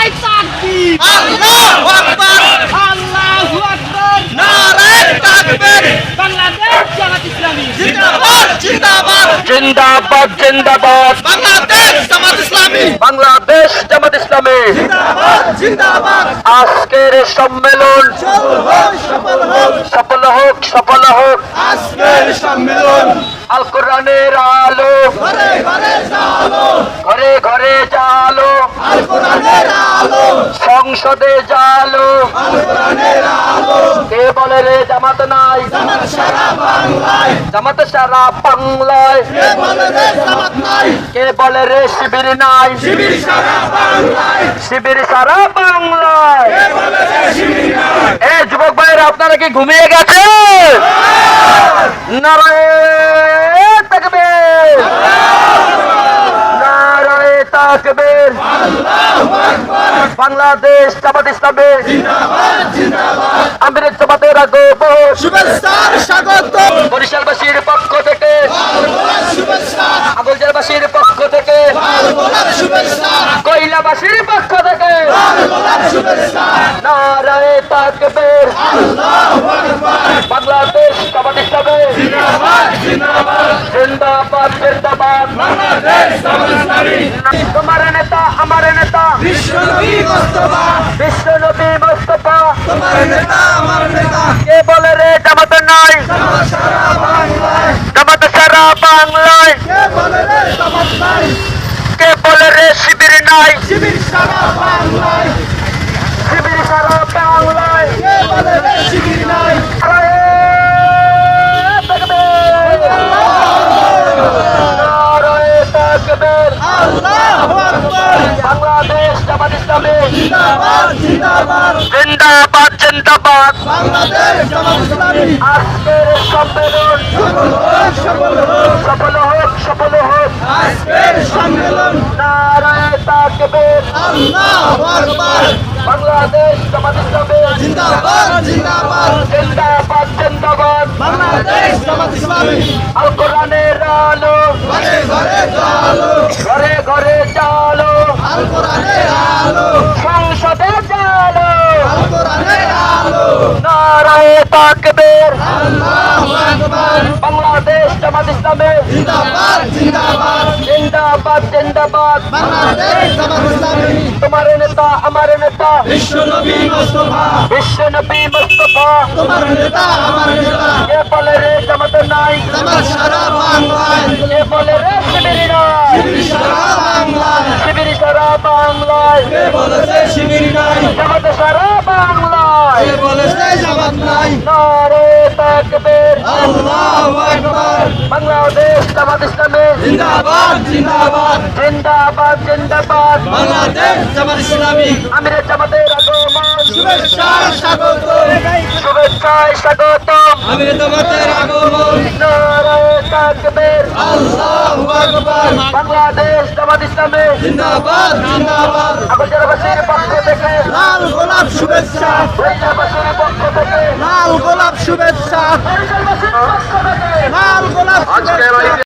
নারায়ে তাকবীর, আল্লাহু আকবার, আল্লাহু আকবার, নারায়ে তাকবীর, বাংলাদেশ জামাত ইসলামী জিন্দাবাদ জিন্দাবাদ, জিন্দাবাদ জিন্দাবাদ, বাংলাদেশ জামাত ইসলামী বাংলাদেশ জামাত ইসলামী। জিন্দাবাদ জিন্দাবাদ, আজকের সম্মেলন সফল হোক সফল হোক, সফল হোক। আজকের সম্মেলন, আল কোরআনের আলো ঘরে ঘরে জালো, ঘরে ঘরে জালো, আল কোরআনের আলো, সংসদে জালো। আল কোরআনের আলো, কে বলে রে জামাত নাই, জামাত সারা বাংলায়, জামাত সারা বাংলায়। কে বলে রে জামাত নাই, কে বলে রে শিবির নাই, শিবির সারা বাংলায়, শিবির সারা বাংলায়। কে বলে রে শিবির নাই, এ যুবক ভাইয়েরা, আপনারা কি ঘুমিয়ে গেছেন? নারায়ে তাকবীর, নারায়ে তাকবীর। বাংলাদেশ জামাত ইসলামী জিন্দাবাদ জিন্দাবাদ, আমিরের জামাতের আগমন, শুভেচ্ছার স্বাগত, বরিশালবাসীর পক্ষ থেকে, শুভেচ্ছা, আগলজারবাসীর পক্ষ থেকে, শুভেচ্ছা, কৈলাবাসীর পক্ষ থেকে শুভেচ্ছা, নারায়ে তাকবীর। বাংলাদেশ জামাত ইসলামী জিন্দাবাদ জিন্দাবাদ, জিন্দাবাদ জিন্দাবাদ। বাংলাদেশ জামাত ইসলামী, তোমার নেতা আমার নেতা বিশ্বনবী মুস্তাফা, বিশ্বনবী মুস্তাফা। তোমার নেতা আমার নেতা, কে বলে রে জামাত নাই, জামাত সারা বাংলায়, জামাত সারা বাংলায়। কে বলে রে জামাত নাই, কে বলে রে শিবির নাই, শিবির সারা বাংলায়, শিবির সারা বাংলায়। কে বলে রে শিবির নাই, নারায়ে তাকবীর, নারায়ে তাকবীর। আল্লাহু আকবার, বাংলাদেশ জামাত ইসলামী জিন্দাবাদ জিন্দাবাদ, জিন্দাবাদ জিন্দাবাদ। বাংলাদেশ জামাত ইসলামী, আজকের সম্মেলন সফল হোক, সফল হোক, সফল হোক। আজকের সম্মেলন, নারায়ে তাকবীর। আল্লাহু আকবার, বাংলাদেশ জামাত ইসলামী জিন্দাবাদ জিন্দাবাদ, জিন্দাবাদ জিন্দাবাদ। বাংলাদেশ জামাত ইসলামী, আল কোরআনের আলো ঘরে ঘরে জালো, ঘরে ঘরে জালো, আল কোরআনের আলো, সংসদে জালো। আল কোরআনের আলো, নারায়ে তাকবীর। আল্লাহু আকবার, বাংলাদেশ জামাত ইসলামী জিন্দাবাদ জিন্দাবাদ, জিন্দাবাদ জিন্দাবাদ। বাংলাদেশ জামাত ইসলামী, তোমার নেতা আমার নেতা বিশ্বনবী মুস্তাফা, বিশ্বনবী মুস্তাফা। তোমার নেতা আমার নেতা, কে বলে রে জামাত নাই, জামাত সারা বাংলায়, কে বলে রে শিবির নাই, শিবির সারা বাংলায়, শিবির সারা বাংলায়। কে বলেছে শিবির নাই, জামাত সারা বাংলায়। কে বলেছে জামাত নাই, নারায়ে তাকবীর। আল্লাহু আকবার, বাংলাদেশ জামাত ইসলামী জিন্দাবাদ জিন্দাবাদ, জিন্দাবাদ জিন্দাবাদ। বাংলাদেশ জামাত ইসলামী, আমিরের জামাতের আগমন, শুভেচ্ছার স্বাগত, শুভেচ্ছায় স্বাগতম। আমি তোমাদের আগমন, নারায়ে তাকবীর। আল্লাহু আকবার, বাংলাদেশ জামাত ইসলামী জিন্দাবাদ জিন্দাবাদ, আগলজারবাসীর পক্ষ থেকে, লাল গোলাপ শুভেচ্ছা, কৈলাবাসীর পক্ষ থেকে, লাল গোলাপ শুভেচ্ছা, বরিশালবাসীর পক্ষ থেকে। লাল গোলাপ শুভেচ্ছা।